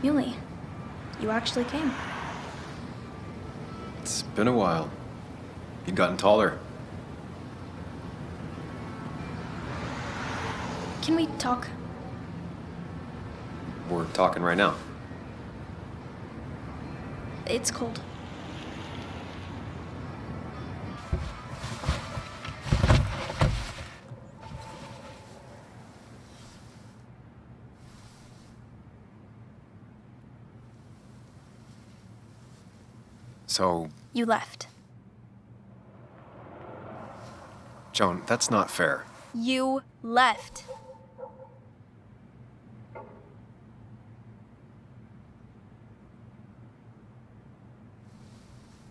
Muley, you actually came. It's been a while. You've gotten taller. Can we talk? We're talking right now. It's cold. So, You left. Joan, that's not fair. You left.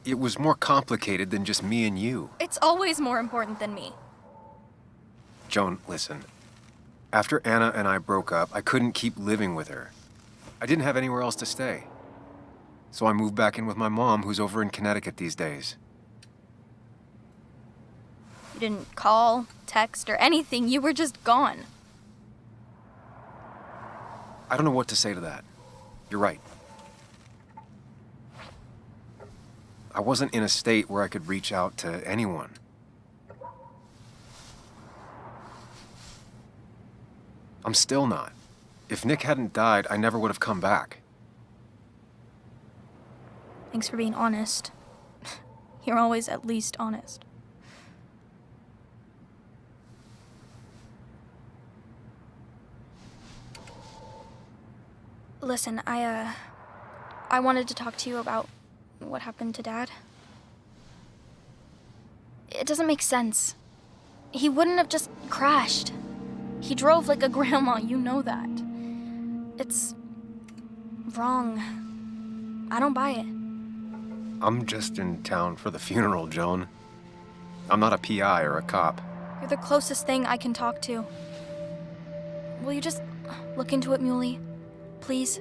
It was more complicated than just me and you. It's always more important than me. Joan, listen. After Anna and I broke up, I couldn't keep living with her. I didn't have anywhere else to stay. So I moved back in with my mom, who's over in Connecticut these days. You didn't call, text, or anything. You were just gone. I don't know what to say to that. You're right. I wasn't in a state where I could reach out to anyone. I'm still not. If Nick hadn't died, I never would have come back. Thanks for being honest. You're always at least honest. Listen, I wanted to talk to you about what happened to Dad. It doesn't make sense. He wouldn't have just crashed. He drove like a grandma, you know that. It's wrong. I don't buy it. I'm just in town for the funeral, Joan. I'm not a PI or a cop. You're the closest thing I can talk to. Will you just look into it, Muley? Please?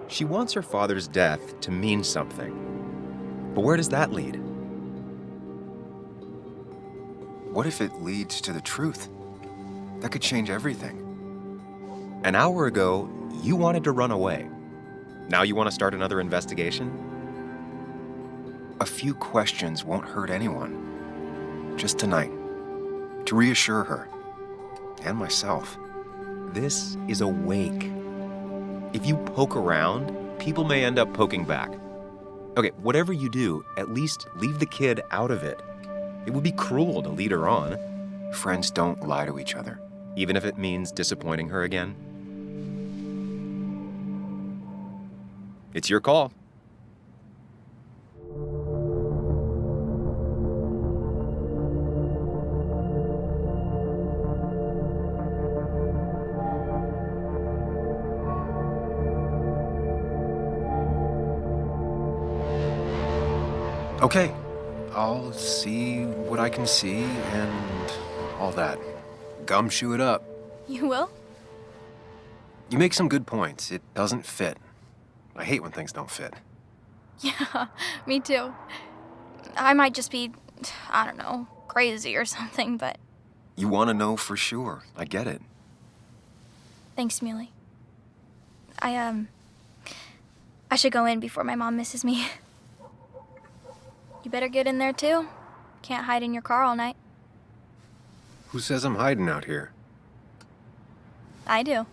She wants her father's death to mean something. But where does that lead? What if it leads to the truth? That could change everything. An hour ago, you wanted to run away. Now you want to start another investigation? A few questions won't hurt anyone. Just tonight. To reassure her. And myself. This is a wake. If you poke around, people may end up poking back. Okay, whatever you do, at least leave the kid out of it. It would be cruel to lead her on, Friends don't lie to each other. even if it means disappointing her again. It's your call. Okay. I'll see what I can see and all that. Gumshoe it up. You will? You make some good points. It doesn't fit. I hate when things don't fit. Yeah, me too. I might just be, I don't know, crazy or something, but You want to know for sure. I get it. thanks, Muley. I should go in before my mom misses me. You better get in there too. Can't hide in your car all night. Who says I'm hiding out here? I do.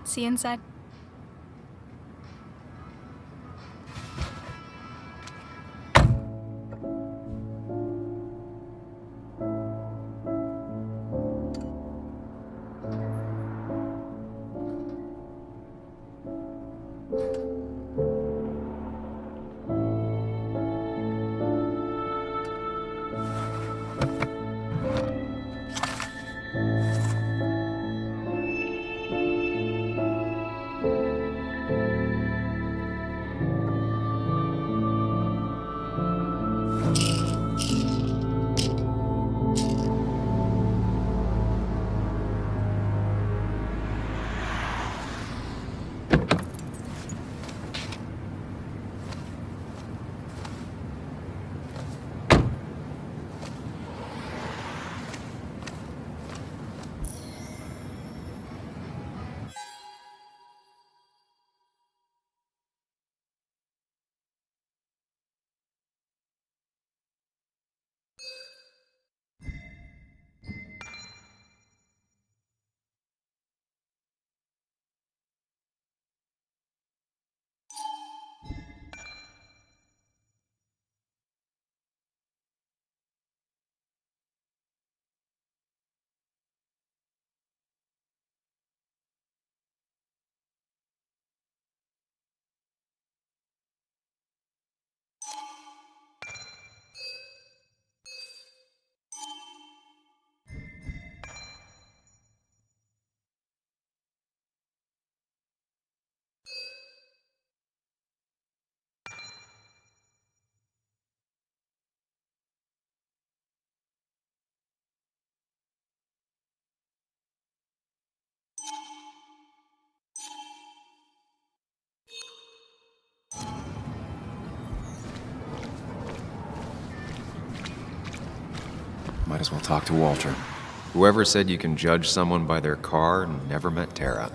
See you inside. Might as well talk to Walter. Whoever said you can judge someone by their car never met Tara.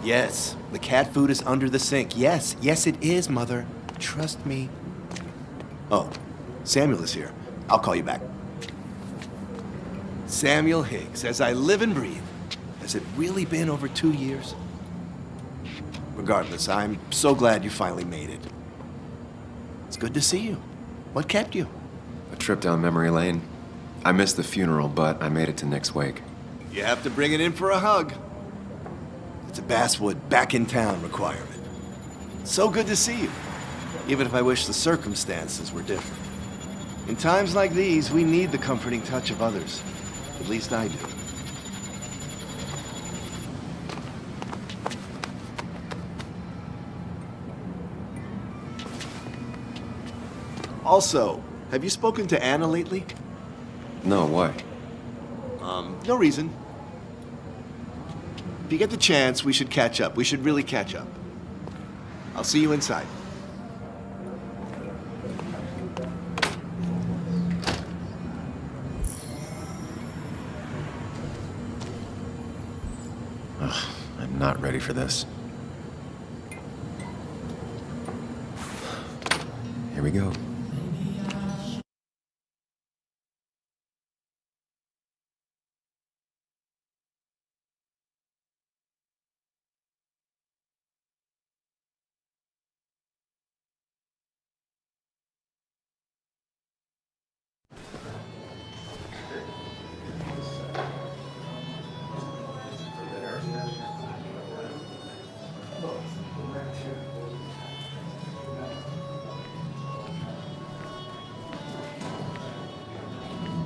Yes, the cat food is under the sink. Yes, yes it is, Mother. Trust me. Oh, Samuel is here. I'll call you back. Samuel Higgs, as I live and breathe. Has it really been over 2 years? Regardless, I'm so glad you finally made it. It's good to see you. What kept you? A trip down memory lane. I missed the funeral, but I made it to Nick's wake. You have to bring it in for a hug. It's a Basswood back in town requirement. So good to see you, even if I wish the circumstances were different. In times like these, we need the comforting touch of others. At least I do. Also, have you spoken to Anna lately? No, why? No reason. If you get the chance, we should catch up. We should really catch up. I'll see you inside. I'm not ready for this. Here we go.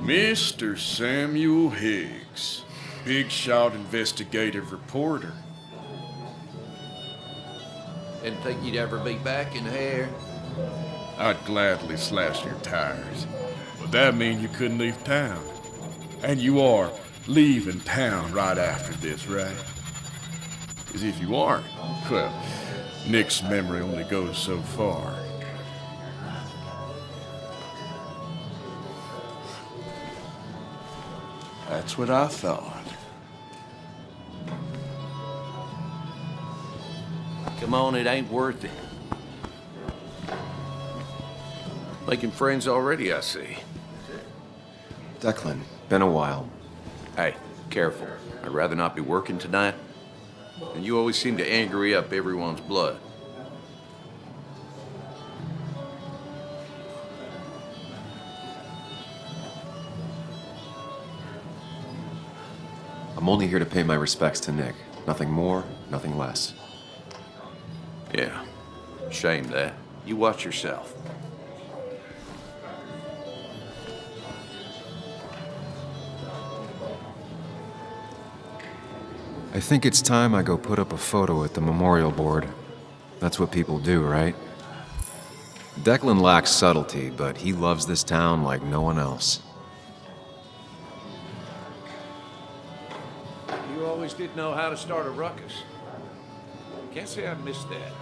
Mr. Samuel Higgs, big shot investigative reporter. Didn't think you'd ever be back in here. I'd gladly slash your tires, but that mean you couldn't leave town. And you are leaving town right after this, right? As if you aren't. Well, Nick's memory only goes so far. That's what I thought. Come on, it ain't worth it. Making friends already, I see. Declan, been a while. Hey, careful. I'd rather not be working tonight. And you always seem to angry up everyone's blood. I'm only here to pay my respects to Nick. Nothing more, nothing less. Yeah, shame that. You watch yourself. I think it's time I go put up a photo at the memorial board. That's what people do, right? Declan lacks subtlety, but he loves this town like no one else. You always did know how to start a ruckus. Can't say I missed that.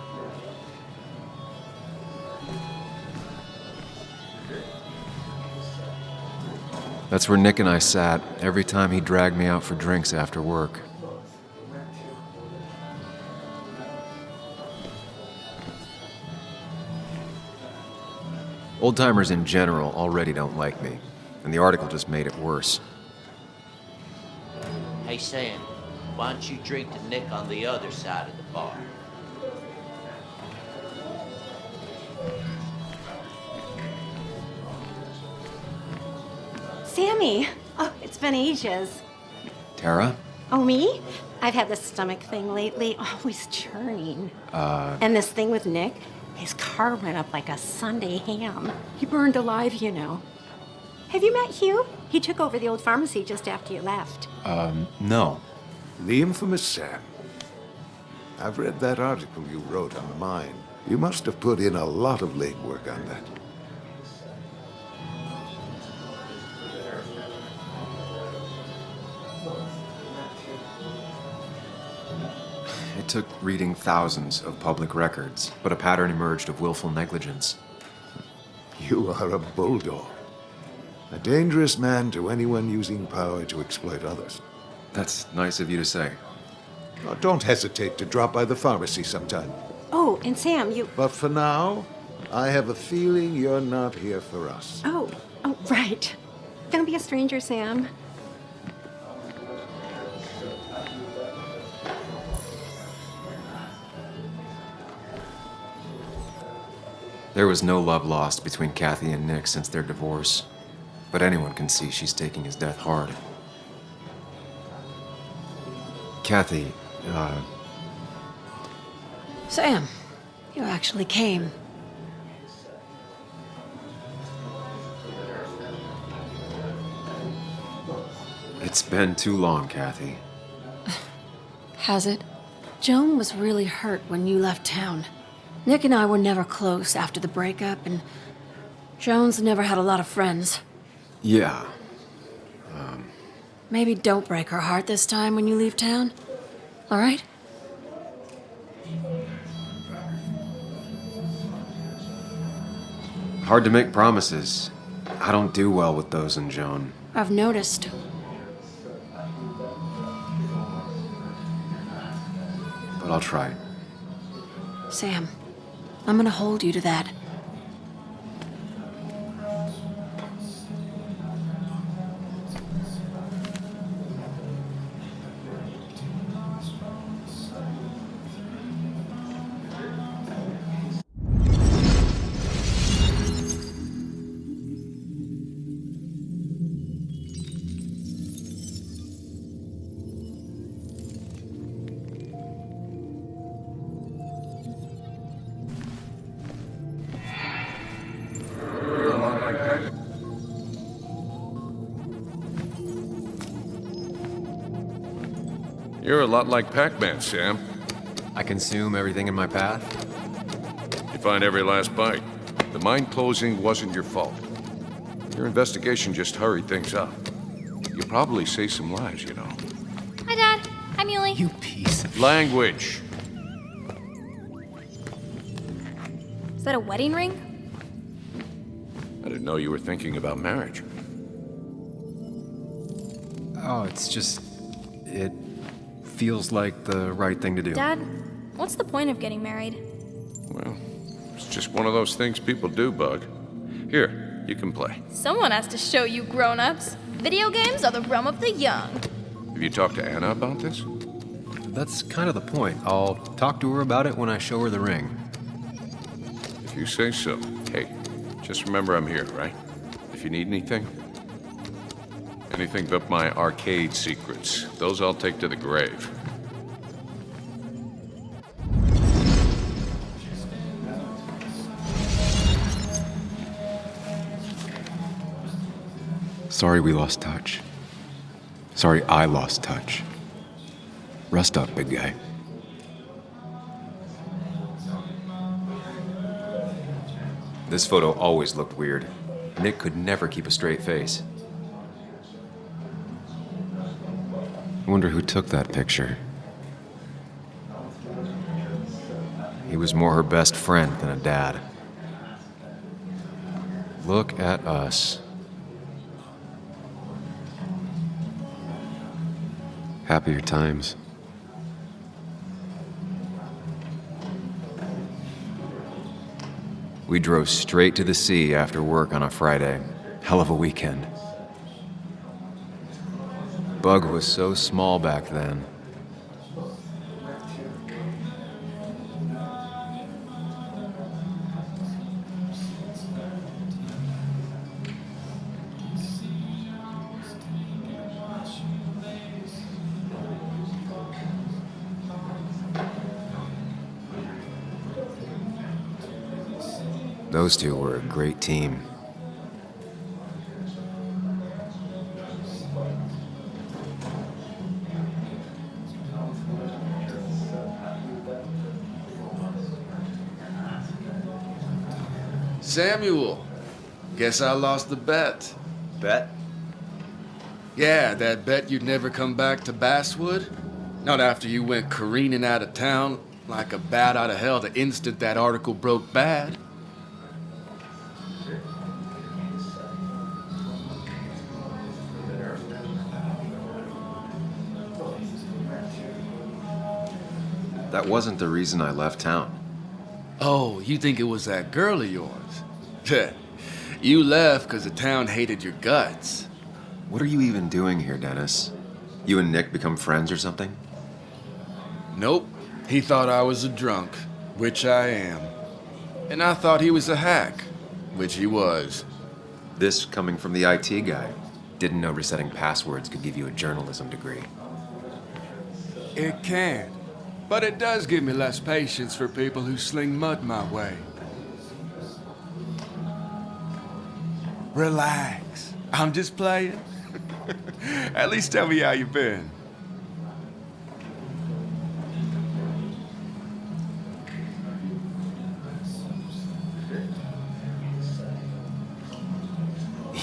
That's where Nick and I sat every time he dragged me out for drinks after work. Old-timers in general already don't like me, and the article just made it worse. Hey, Sam, why don't you drink to Nick on the other side of the bar? Sammy! Oh, it's been ages. Tara? Oh, me? I've had this stomach thing lately, always churning. And this thing with Nick, his car went up like a Sunday ham. He burned alive, you know. Have you met Hugh? He took over the old pharmacy just after you left. No. The infamous Sam. I've read that article you wrote on the mine. You must have put in a lot of legwork on that. took reading thousands of public records, but a pattern emerged of willful negligence. You are a bulldog. A dangerous man to anyone using power to exploit others. That's nice of you to say. Oh, don't hesitate to drop by the pharmacy sometime. Oh, and Sam, you. But for now, I have a feeling you're not here for us. Oh, right. Don't be a stranger, Sam. There was no love lost between Kathy and Nick since their divorce, but anyone can see she's taking his death hard. Kathy, Sam, you actually came. it's been too long, Kathy. Has it? Joan was really hurt when you left town. Nick and I were never close after the breakup, and Joan's never had a lot of friends. Yeah, Maybe don't break her heart this time when you leave town. All right? hard to make promises. I don't do well with those in Joan. I've noticed. But I'll try. Sam, I'm gonna hold you to that. You're a lot like Pac-Man, Sam. I consume everything in my path. You find every last bite. The mine closing wasn't your fault. Your investigation just hurried things up. You probably saved some lives, you know. Hi, Dad. Hi, Muley. You piece of... Language. Is that a wedding ring? I didn't know you were thinking about marriage. Oh, it's just... It feels like the right thing to do. Dad, what's the point of getting married? Well, it's just one of those things people do, Bug. Here, you can play. Someone has to show you grown-ups. Video games are the realm of the young. Have you talked to Anna about this? That's kind of the point. I'll talk to her about it when I show her the ring. If you say so. Hey, just remember I'm here, right? If you need anything. Anything but my arcade secrets. Those I'll take to the grave. Sorry we lost touch. Sorry I lost touch. Rest up, big guy. This photo always looked weird. Nick could never keep a straight face. I wonder who took that picture. He was more her best friend than a dad. Look at us. Happier times. We drove straight to the sea after work on a Friday. Hell of a weekend. Bug was so small back then. Those two were a great team. Samuel, guess I lost the bet. Bet? Yeah, that bet you'd never come back to Basswood. Not after you went careening out of town like a bat out of hell the instant that article broke bad. That wasn't the reason I left town. Oh, you think it was that girl of yours? You left because the town hated your guts. What are you even doing here, Dennis? You and Nick become friends or something? Nope. He thought I was a drunk, which I am. And I thought he was a hack, which he was. This coming from the IT guy. Didn't know resetting passwords could give you a journalism degree. It can. But it does give me less patience for people who sling mud my way. Relax. I'm just playing. At least tell me how you been.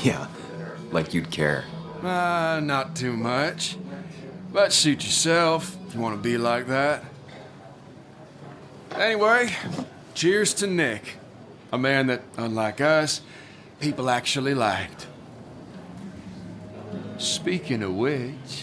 Yeah, like you'd care. Not too much. But suit yourself if you want to be like that. Anyway, cheers to Nick. A man that, unlike us, people actually liked. Speaking of which...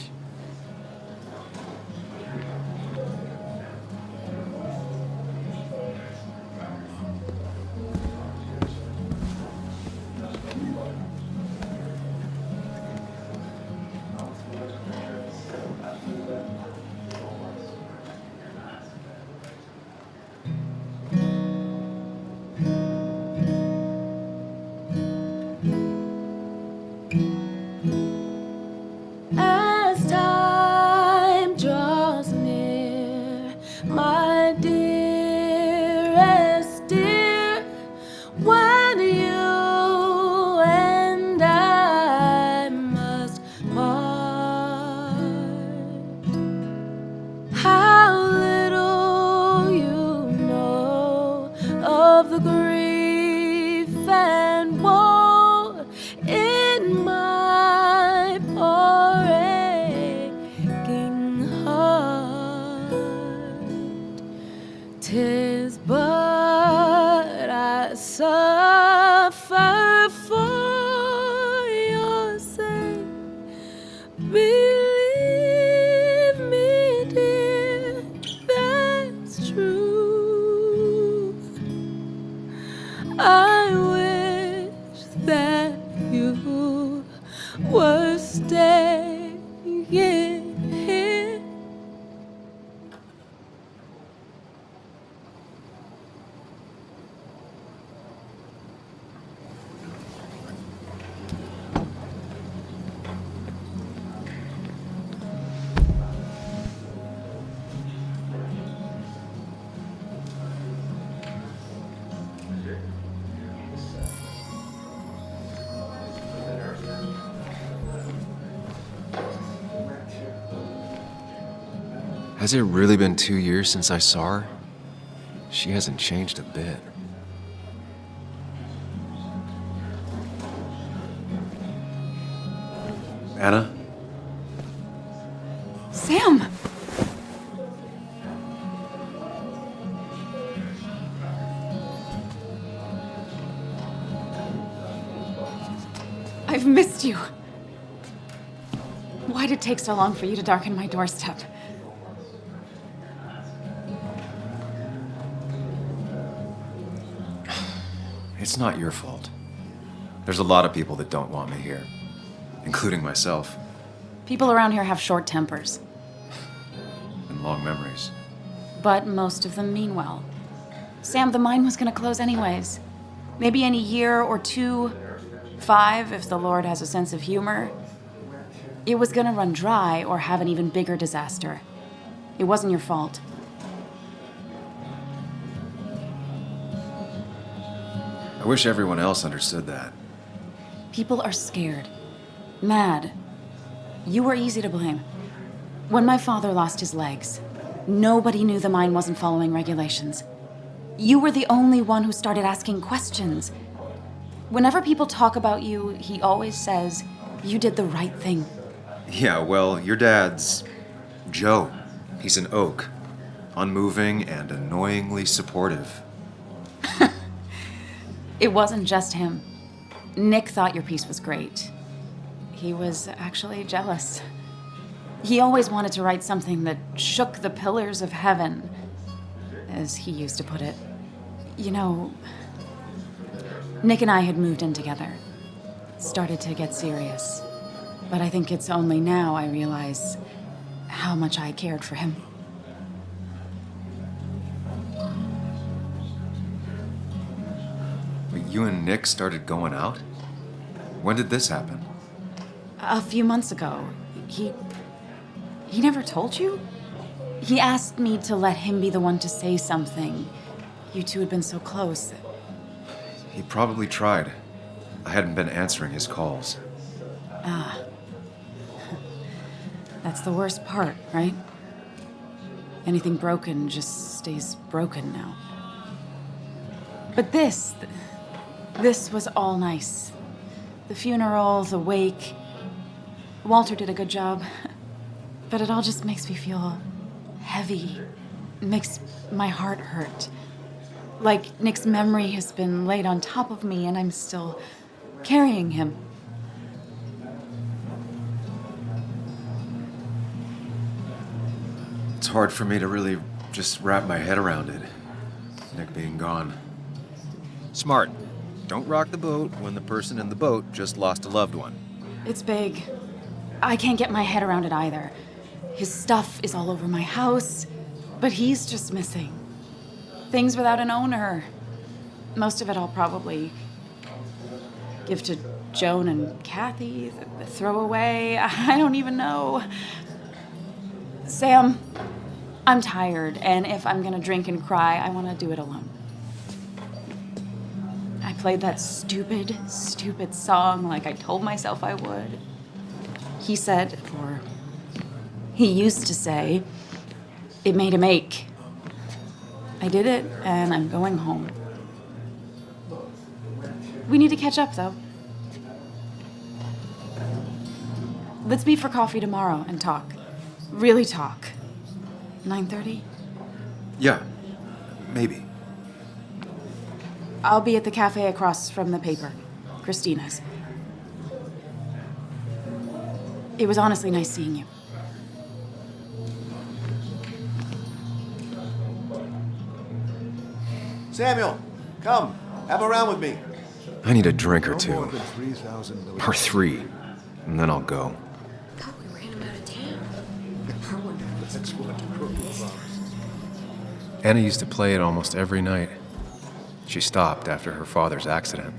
As time draws near, my dearest dear, when you and I must part, how little you know of the grief and woe in my poor aching heart. 'Tis but I suffer for your sake. Believe me, dear, that's true. I wish that you were staying here. Has it really been 2 years since I saw her? She hasn't changed a bit. Anna? Sam! I've missed you. Why'd it take so long for you to darken my doorstep? It's not your fault. There's a lot of people that don't want me here, including myself, People around here have short tempers, and long memories. but most of them mean well. Sam, the mine was gonna close anyways. Maybe in a year or 2, 5, if the Lord has a sense of humor. It was gonna run dry or have an even bigger disaster. It wasn't your fault. I wish everyone else understood that. People are scared. Mad. You were easy to blame. When my father lost his legs, nobody knew the mine wasn't following regulations. You were the only one who started asking questions. Whenever people talk about you, he always says, you did the right thing. Yeah, well, your dad's Joe. He's an oak, unmoving and annoyingly supportive. It wasn't just him. Nick thought your piece was great. He was actually jealous. He always wanted to write something that shook the pillars of heaven, as he used to put it. You know, Nick and I had moved in together. Started to get serious. But I think it's only now I realize how much I cared for him. But you and Nick started going out? When did this happen? A few months ago. He never told you? He asked me to let him be the one to say something. You two had been so close. He probably tried. I hadn't been answering his calls. Ah. That's the worst part, right? Anything broken just stays broken now. But this was all nice. The funeral, the wake. Walter did a good job. But it all just makes me feel heavy. It makes my heart hurt. Like Nick's memory has been laid on top of me and I'm still carrying him. It's hard for me to really just wrap my head around it. Nick being gone. Smart. Don't rock the boat when the person in the boat just lost a loved one. It's big. I can't get my head around it either. His stuff is all over my house, but he's just missing. Things without an owner. Most of it I'll probably give to Joan and Kathy, throw away. I don't even know. Sam, I'm tired, and if I'm gonna drink and cry, I want to do it alone. I played that stupid song like I told myself I would. He said, or he used to say, it made him ache. I did it, and I'm going home. We need to catch up, though. Let's meet for coffee tomorrow and talk. Really talk. 9:30? Yeah, maybe. I'll be at the cafe across from the paper, Christina's. It was honestly nice seeing you. Samuel, come. Have a round with me. I need a drink or No more two. than 3,000 million. Or 3. And then I'll go. Thought we ran him out of town. That's what Crooked promised. Anna used to play it almost every night. She stopped after her father's accident.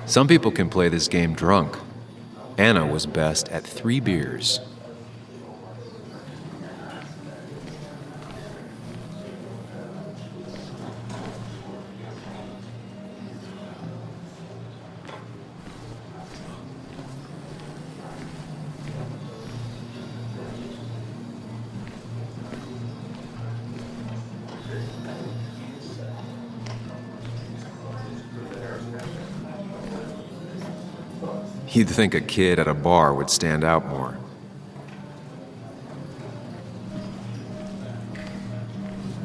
Some people can play this game drunk. Anna was best at 3 beers. You'd think a kid at a bar would stand out more.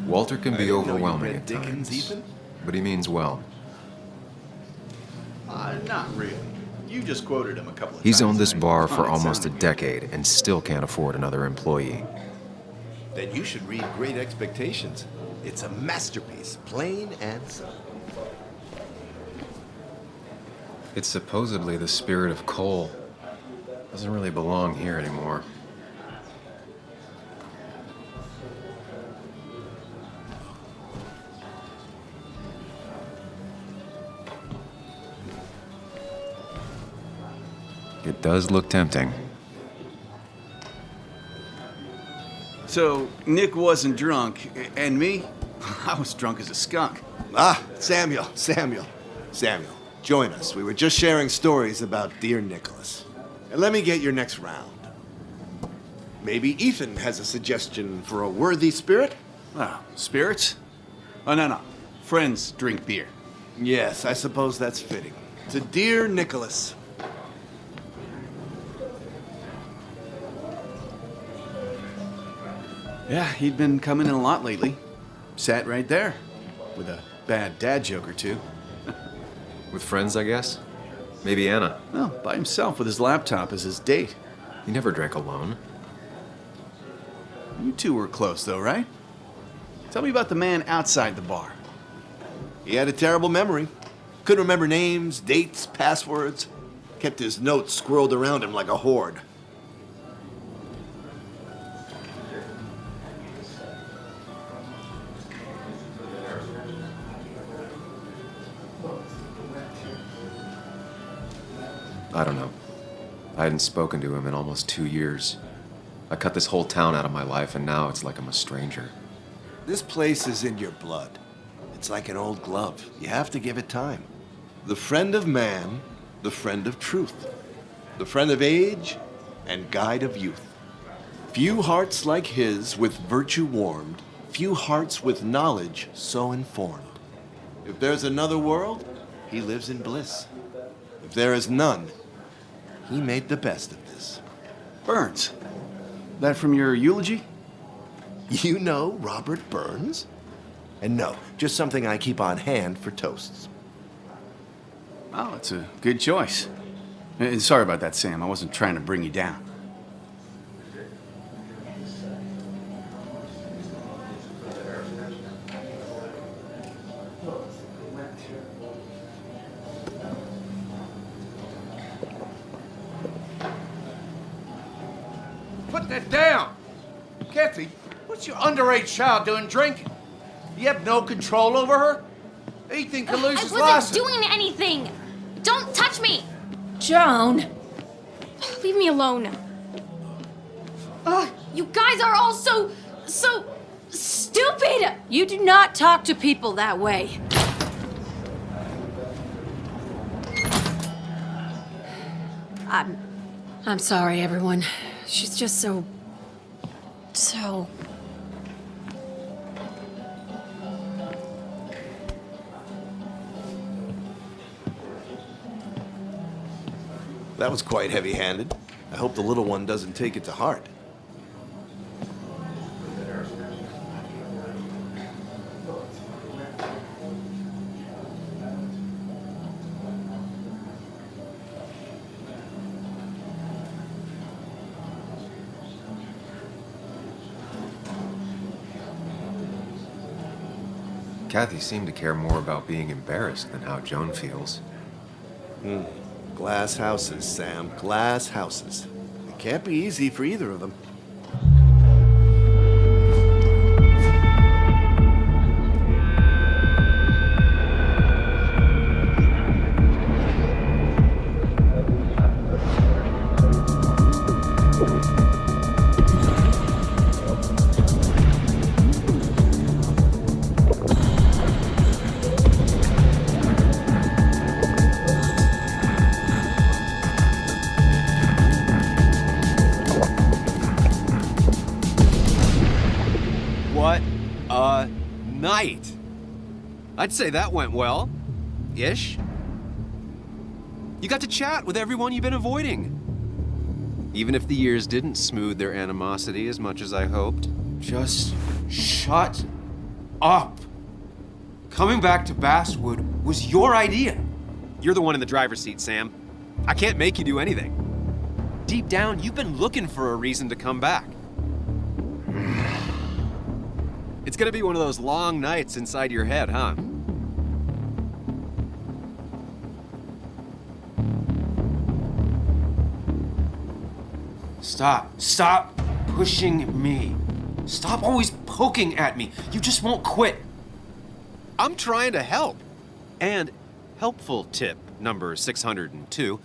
Walter can be overwhelming at Dickens, times, Ethan? but he means well. Not really. You just quoted him a couple of times. He's owned this and bar I for found it almost a sounding decade and still can't afford another employee. Then you should read Great Expectations. It's a masterpiece, plain and simple. It's supposedly the spirit of Cole. Doesn't really belong here anymore. It does look tempting. So, Nick wasn't drunk, and me? I was drunk as a skunk. Ah, Samuel, join us. We were just sharing stories about dear Nicholas. And let me get your next round. Maybe Ethan has a suggestion for a worthy spirit? Oh, spirits? Oh, no. Friends drink beer. Yes, I suppose that's fitting. To dear Nicholas. Yeah, he'd been coming in a lot lately. Sat right there, with a bad dad joke or two. With friends, I guess? Maybe Anna. Well, by himself with his laptop as his date. He never drank alone. You two were close, though, right? Tell me about the man outside the bar. He had a terrible memory. Couldn't remember names, dates, passwords. Kept his notes squirreled around him like a hoard. I don't know. I hadn't spoken to him in almost 2 years. I cut this whole town out of my life, and now it's like I'm a stranger. This place is in your blood. It's like an old glove. You have to give it time. The friend of man, the friend of truth. The friend of age, and guide of youth. Few hearts like his with virtue warmed, few hearts with knowledge so informed. If there's another world, he lives in bliss. If there is none, he made the best of this. Burns. That from your eulogy? You know Robert Burns? And no, just something I keep on hand for toasts. Oh, it's a good choice. And sorry about that, Sam. I wasn't trying to bring you down. Put that down! Kathy, what's your underage child doing drinking? You have no control over her? Ethan can lose his I license. wasn't doing anything! Don't touch me! Joan! Leave me alone. Ugh, you guys are all so stupid! You do not talk to people that way. I'm sorry, everyone. She's just so... That was quite heavy-handed. I hope the little one doesn't take it to heart. Kathy seemed to care more about being embarrassed than how Joan feels. Glass houses, Sam. Glass houses. It can't be easy for either of them. What a night! I'd say that went well. Ish. You got to chat with everyone you've been avoiding. Even if the years didn't smooth their animosity as much as I hoped. Just shut up. Coming back to Basswood was your idea. You're the one in the driver's seat, Sam. I can't make you do anything. Deep down, you've been looking for a reason to come back. It's gonna be one of those long nights inside your head, huh? Stop. Stop pushing me. Stop always poking at me. You just won't quit. I'm trying to help. And helpful tip number 602,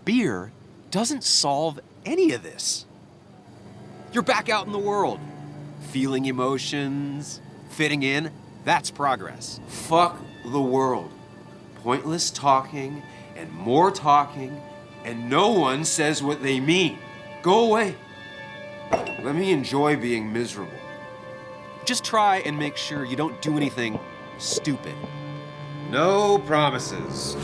beer doesn't solve any of this. You're back out in the world, feeling emotions, fitting in. That's progress. Fuck the world. Pointless talking and more talking, and no one says what they mean. Go away. Let me enjoy being miserable. Just try and make sure you don't do anything stupid. No promises.